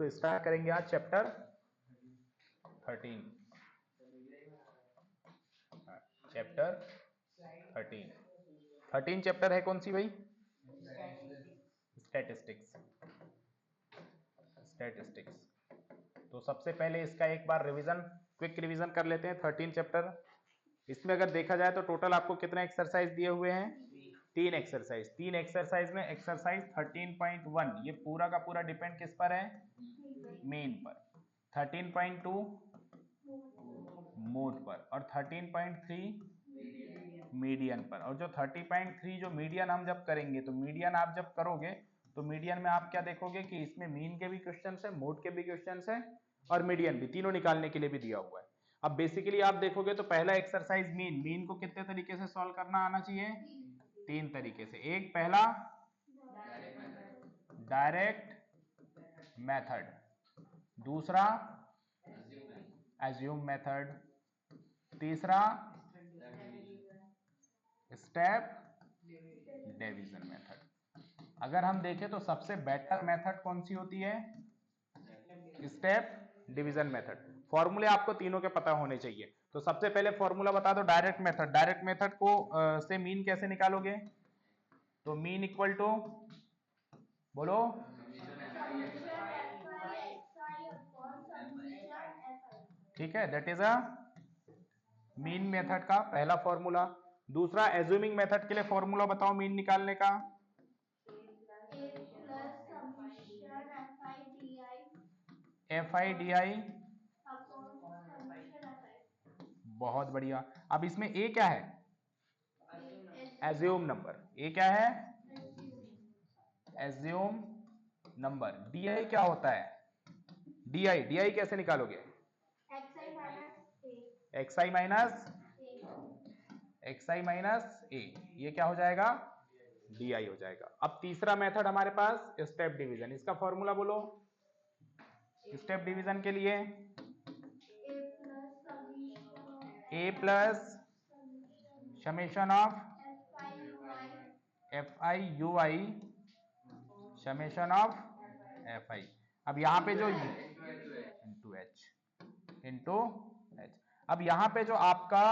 तो स्टार्ट करेंगे आज चैप्टर 13। चैप्टर 13 चैप्टर है कौन सी भाई? स्टैटिस्टिक्स। स्टैटिस्टिक्स। तो सबसे पहले इसका एक बार रिवीजन, क्विक रिवीजन कर लेते हैं। 13 चैप्टर, इसमें अगर देखा जाए तो टोटल आपको कितना एक्सरसाइज दिए हुए हैं? 3 एक्सरसाइज। 3 एक्सरसाइज में एक्सरसाइज 13.1 ये पूरा का पूरा डिपेंड किस पर है? मीन पर। 13.2 मोड पर और 13.3 मीडियन पर। और जो 30.3 जो मीडियन हम जब करेंगे, तो मीडियन आप जब करोगे तो मीडियन में आप क्या देखोगे कि इसमें मीन के भी क्वेश्चन है, मोड के भी क्वेश्चन है और मीडियन भी, तीनों निकालने के लिए भी दिया हुआ है। अब बेसिकली आप देखोगे तो पहला एक्सरसाइज मीन को कितने तरीके से सॉल्व करना आना चाहिए? 3 तरीके से। एक पहला डायरेक्ट मेथड, दूसरा एज्यूम मेथड, तीसरा स्टेप डिवीजन मेथड। अगर हम देखें तो सबसे बेटर मेथड कौन सी होती है? Step division method. फॉर्मूले आपको तीनों के पता होने चाहिए। तो सबसे पहले फॉर्मूला बता दो डायरेक्ट मेथड। डायरेक्ट मेथड को से मीन कैसे निकालोगे? तो मीन इक्वल टू, बोलो, ठीक है, that is a mean method का पहला फॉर्मूला। दूसरा एज्यूमिंग मेथड के लिए फॉर्मूला बताओ मीन निकालने का। FI/DI। बहुत बढ़िया। अब इसमें ए क्या है? Assume number. ए क्या है? Assume number. DI क्या होता है? DI कैसे निकालोगे? XI माइनस ए। ये क्या हो जाएगा? DI हो जाएगा। अब तीसरा मेथड हमारे पास स्टेप डिवीजन। इसका फॉर्मूला बोलो स्टेप डिवीजन के लिए। A plus summation of FI/UI summation of FI। अब यहां पे जो इंटू H। अब यहां पे जो आपका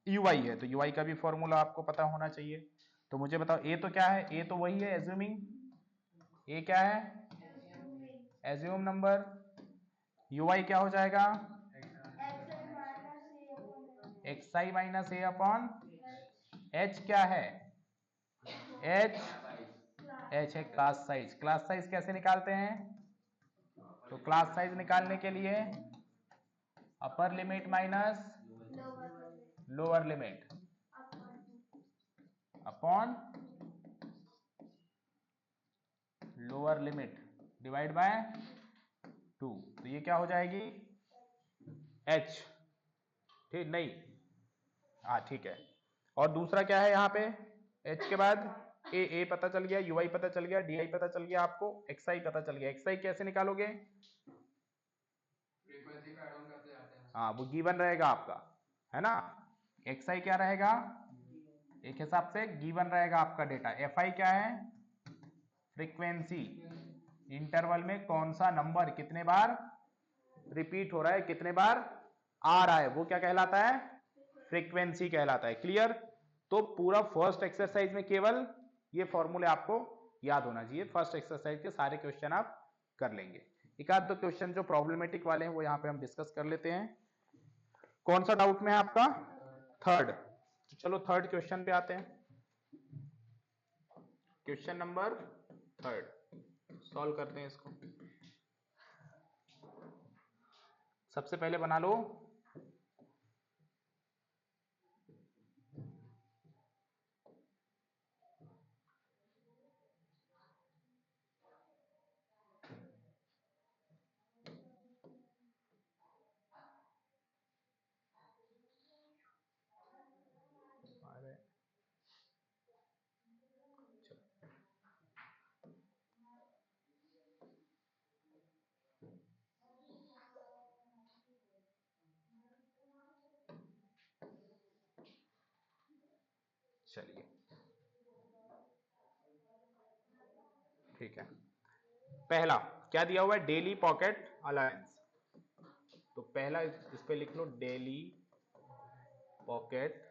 UI है, तो UI का भी फॉर्मूला आपको पता होना चाहिए। तो मुझे बताओ A तो क्या है? A तो वही है एज्यूमिंग। A क्या है? Assume number. UI क्या हो जाएगा? XI माइनस ए अपॉन H क्या है? H है क्लास साइज। क्लास साइज कैसे निकालते हैं? तो क्लास साइज निकालने के लिए upper limit minus lower limit upon lower limit divide by 2। तो ये क्या हो जाएगी? H। ठीक नहीं, हाँ ठीक है। और दूसरा क्या है यहाँ पे? H के बाद ए पता चल गया, UI पता चल गया, DI पता चल गया, आपको XI पता चल गया। XI कैसे निकालोगे? फ्रीक्वेंसी को ऐड ऑन करते जाते हैं। हाँ, वो गिवन रहेगा आपका, है ना। XI क्या रहेगा? एक हिसाब से गिवन रहेगा आपका डेटा। FI क्या है? फ्रीक्वेंसी। इंटरवल में कौन सा नंबर कितने बार रिपीट हो रहा है, कितने बार आ रहा है, वो क्या कहलाता है? फ्रीक्वेंसी कहलाता है। क्लियर? तो पूरा फर्स्ट एक्सरसाइज में केवल ये फॉर्मूले आपको याद होना चाहिए। फर्स्ट एक्सरसाइज के सारे क्वेश्चन आप कर लेंगे। एक आध दो क्वेश्चन जो प्रॉब्लमेटिक वाले हैं वो यहां पे हम डिस्कस कर लेते हैं। कौन सा डाउट में है आपका? थर्ड। तो चलो थर्ड क्वेश्चन पे आते हैं। क्वेश्चन नंबर थर्ड सॉल्व करते हैं इसको। सबसे पहले बना लो चलिए ठीक है। पहला क्या दिया हुआ है, डेली पॉकेट अलायंस। तो पहला इस पे लिख लो डेली पॉकेट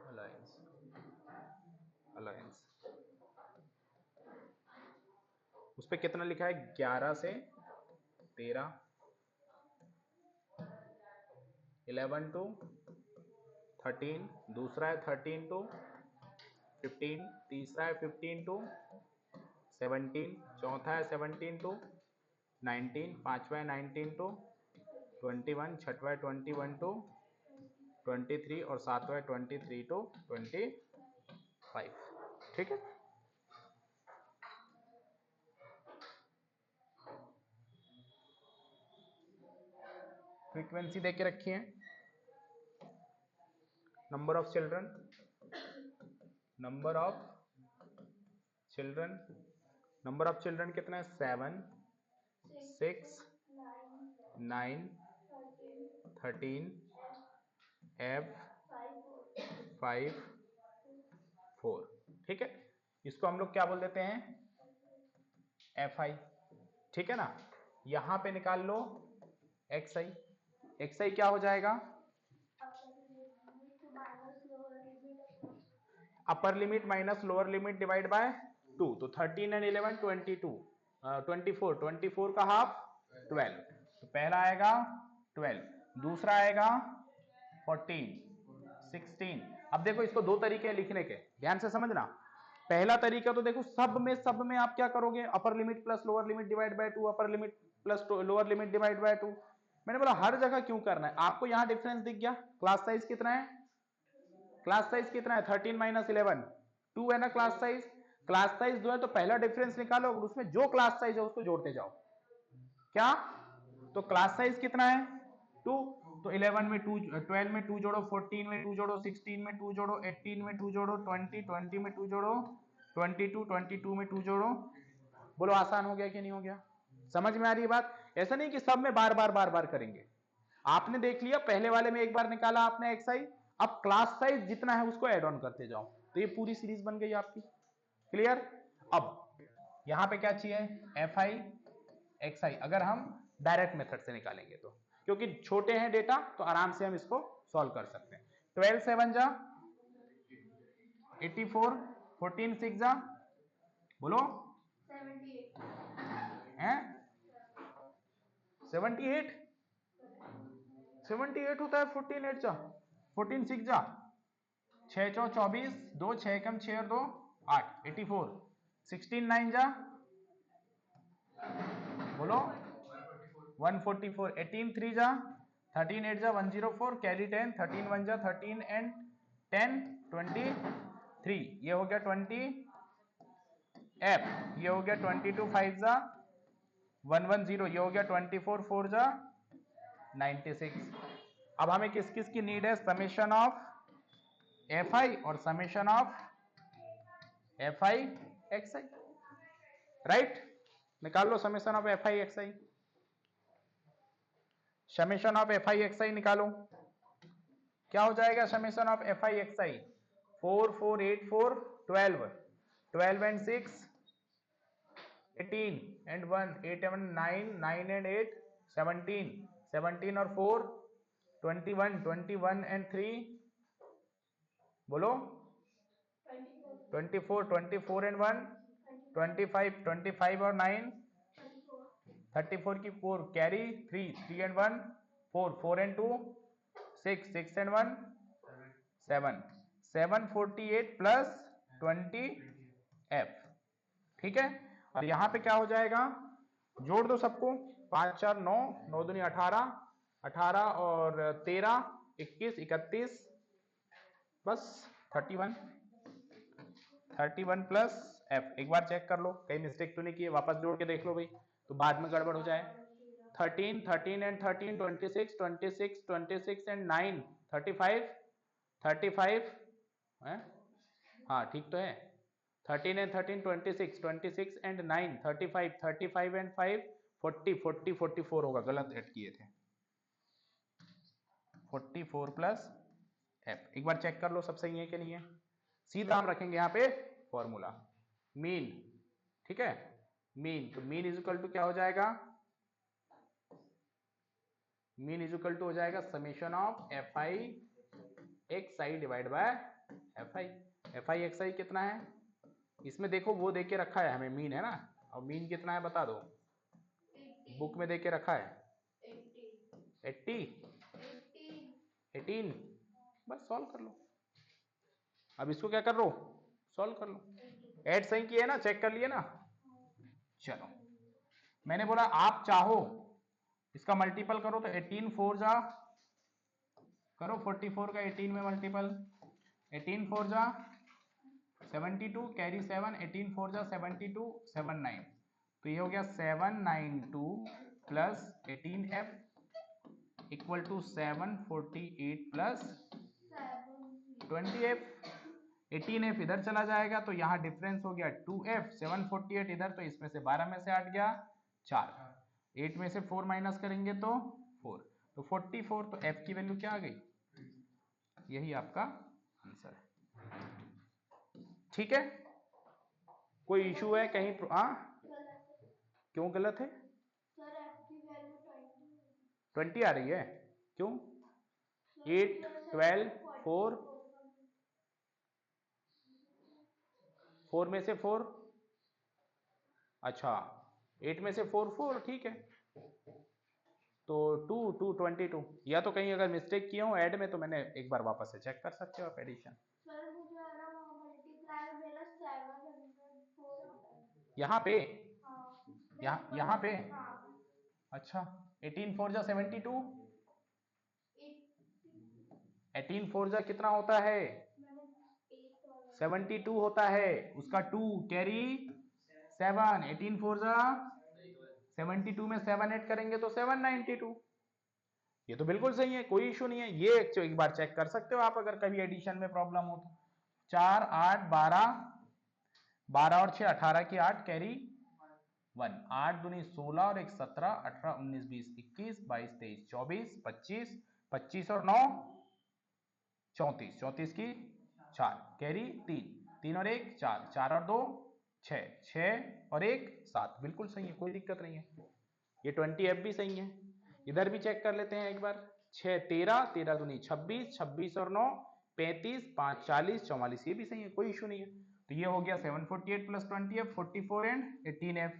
अलायंस, अलायंस। उस पे कितना लिखा है, 11 से 13, 11 to 13, दूसरा है 13 to 15, तीसरा है 15 to 17, चौथा है 17 to 19, पांचवा है 19 to 21, छठवा है 21 to 23 और सातवां है 23 to 25। ठीक है, फ्रीक्वेंसी दे के रखी है, number of children, number of children, number of children कितना है, 7, 6, 9, 13, F, 5, 4। ठीक है, इसको हम लोग क्या बोल देते हैं, FI। ठीक है ना, यहां पे निकाल लो XI। XI क्या हो जाएगा, upper limit minus lower limit divide by 2। तो 13 एंड 11 22, 24, 24 का हाफ 12। तो पहला आएगा 12, दूसरा आएगा 14, 16। अब देखो इसको दो तरीके हैं लिखने के, ध्यान से समझना। पहला तरीका तो देखो सब में आप क्या करोगे, upper limit plus lower limit divide by 2, upper limit plus lower limit divide by 2। मैंने बोला हर जगह क्यों करना है, आपको यहां डिफरेंस दिख गया, क्लास साइज कितना है, क्लास साइज कितना है, 13 माइनस 11 2 है ना क्लास साइज। क्लास साइज 2 है तो पहला डिफरेंस निकालो, उसमें जो क्लास साइज है उसको जोड़ते जाओ। क्या, तो क्लास साइज कितना है 2, तो 11 में 2, 12 में 2 जोड़ो, 14 में 2 जोड़ो, 16 में 2 जोड़ो, 18 में 2 जोड़ो, 20, 20 में 2 जोड़ो, 22, 22 में 2 जोड़ो। बोलो आसान हो गया कि नहीं हो गया, समझ में आ रही है बात। ऐसा नहीं कि सब में बार बार करेंगे। आपने देख लिया पहले वाले में एक बार निकाला आपने XI, अब क्लास साइज जितना है उसको ऐड ऑन करते जाओ, तो ये पूरी सीरीज बन गई आपकी। क्लियर। अब यहां पे क्या चाहिए, FI XI, अगर हम डायरेक्ट मेथड से निकालेंगे तो, क्योंकि छोटे हैं डेटा तो आराम से हम इसको सॉल्व कर सकते हैं। 12 7 जा 84, 14 6 जा बोलो 78, 78 होता है, 14 8 जा 14 6 जा 6 चौ 24, 2 6 कम 6 और 2 8, 84। 16 9 जा बोलो 144, 18 3 जा 13 8 जा 104, कैरी 10, 13 1 जा 13 एंड 10 23, ये हो गया 20 F, ये हो गया 22 5 जा 110, ये हो गया 24 4 जा 96। अब हमें किस किस की नीड है, समेशन ऑफ FI और summation of FI XI, right. निकाल लो summation of FI XI, summation of FI XI निकालो, क्या हो जाएगा summation of FI XI, 4 4 8 4 12, 12 and 6 18 and 1 8 and 9 9 and 8 17, 17 और 4 21, 21 एंड 3 बोलो 24, 24 एंड 1 25, 25 और 9 34 की 4 carry 3, 3 and 1 4, 4 and 2 6, 6 and 1 7, 748 plus 20 F। ठीक है, और यहां पे क्या हो जाएगा, जोड़ दो सबको, 5 4 9, 9 दूनी 18, 18 और 13 21 31, बस 31, 31 प्लस F। एक बार चेक कर लो कहीं मिस्टेक तो नहीं की है, वापस जोड़ के देख लो भाई, तो बाद में गड़बड़ हो जाए। 13 13 एंड 13 26, 26 26 एंड 9 35, 35 है, हाँ ठीक तो है, 13 एंड 13 26, 26 एंड 9 35, 35 एंड 5 40, 40 44 होगा, गलत ऐड किए थे, 44 प्लस F। एक बार चेक कर लो सब सही है कि नहीं है। सीधा हम रखेंगे यहाँ पे फॉर्मूला मीन, ठीक है, मीन, तो मीन इज इक्वल टू क्या हो जाएगा, मीन इज इक्वल टू हो जाएगा summation of F I X I divide by F I. F I X I कितना है, इसमें देखो वो देके रखा है हमें मीन, है ना, और मीन कितना है बता दो, 18, बुक में देके रखा है 80 18, बस सॉल्व कर लो। अब इसको क्या कर लो, सॉल्व कर लो। ऐड सही किए ना, चेक कर लिए ना। चलो मैंने बोला आप चाहो इसका मल्टीपल करो तो 18 4 जा, करो 44 का 18 में मल्टीपल, 18 4 जा 72, कैरी 7, 18 4 जा 72, 7 9, तो ये हो गया 792 plus 18f equal to 748 plus 20f। 18f इधर चला जाएगा तो यहाँ डिफरेंस हो गया 2f, 748 इधर, तो इसमें से 12 में से 8 गया 4, 8 में से 4 माइनस करेंगे तो 4, तो 44, तो f की वैल्यू क्या आ गई, यही आपका आंसर है। ठीक है, कोई इशू है कहीं, क्यों गलत है, 20 आ रही है, क्यों, 8 12 4, 4 में से 4, अच्छा 8 में से 4 4, ठीक है, तो 2 2 22, या तो कहीं अगर मिस्टेक किया हो ऐड में तो मैंने एक बार वापस से चेक कर सकते हो आप एडिशन। यहाँ पे, यहाँ पे, अच्छा 18 4 जा 72, 18 4 जा कितना होता है 72 होता है, उसका 2 कैरी 7, 18 4 जा 72 में 7 ऐड करेंगे तो 792, ये तो बिल्कुल सही है, कोई इशू नहीं है, ये एक बार चेक कर सकते हो आप अगर कभी एडिशन में प्रॉब्लम हो तो। 4 8 12, 12 और 6 18 की 8 कैरी 1, 8 दूनी 16 और 1 17, 18 19 20 21 22 23 24 25, 25 और 9 34, 34 की 4 कैरी 3, 3 और 1 4, 4 और 2 6, 6 और 1 7, बिल्कुल सही है, कोई दिक्कत नहीं है। ये 20f भी सही है, इधर भी चेक कर लेते हैं एक बार, 6 13, 13 दूनी 26, 26 और 9 35, 5 40, 44, ये भी सही है, कोई इशू नहीं है। तो ये हो गया 748 प्लस 20f 44 एंड 18f,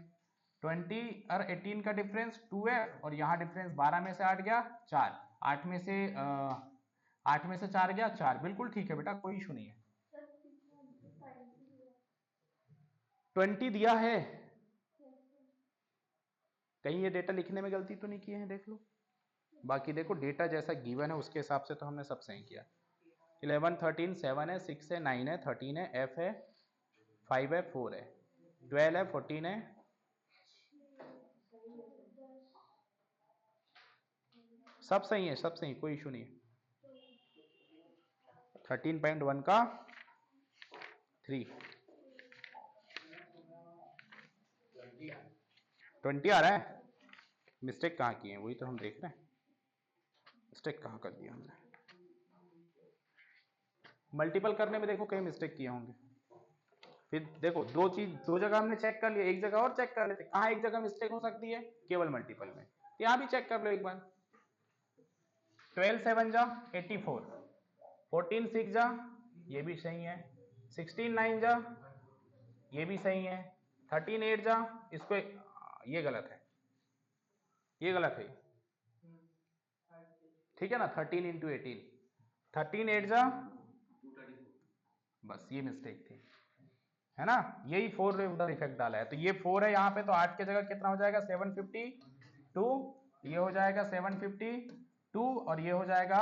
20 और 18 का डिफरेंस 2f, और यहाँ डिफरेंस 12 में से 8 गया 4, 8 में से 8 में से 4 गया 4, बिल्कुल ठीक है बेटा, कोई इशू नहीं है। 20 दिया है, कहीं ये डेटा लिखने में गलती तो नहीं किए हैं, देख लो, बाकी देखो डेटा जैसा गिवन है उसके हिसाब से तो हमने सब सही किया। 11 13 7 है, 6 है, 9 है, 13 है, f है, 5 है, 4 है, 12 है, 14 है, सब सही है, सब सही, कोई इशू नहीं है। 13.1 का 3, 20 आ रहा है, मिस्टेक कहाँ की है वही तो हम देख रहे हैं, मिस्टेक कहाँ कर दिया हमने, मल्टीपल करने में देखो कहीं मिस्टेक किए होंगे, फिर देखो दो जगह हमने चेक कर लिया, एक जगह और चेक कर लेते, कहाँ एक जगह मिस्टेक हो सकती है, केवल मल्टीपल में, यहाँ भी चेक कर लो एक बार। 12 7 जा 84, 14 6 जा, ये भी सही है, 16 9 जा, ये भी सही है, 13 8 जा, इसको ये गलत है, ये गलत है, ठीक है ना, 13 इंटू 18, 13 8 जा, बस ये मिस्टेक थी, है ना, यही 4 ने उधर इफेक्ट डाला है, तो ये 4 है यहाँ पे, तो 8 की जगह कितना हो जाएगा 752, ये हो जाएगा 752, और ये हो जाएगा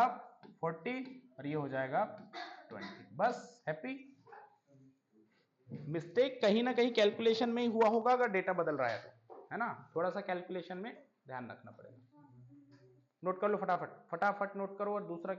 40, और ये हो जाएगा 20, बस हैप्पी। मिस्टेक कहीं ना कहीं कैलकुलेशन में ही हुआ होगा अगर डेटा बदल रहा है तो, है ना, थोड़ा सा कैलकुलेशन में ध्यान रखना पड़ेगा। नोट कर लो फटाफट, फटाफट नोट करो और दूसरा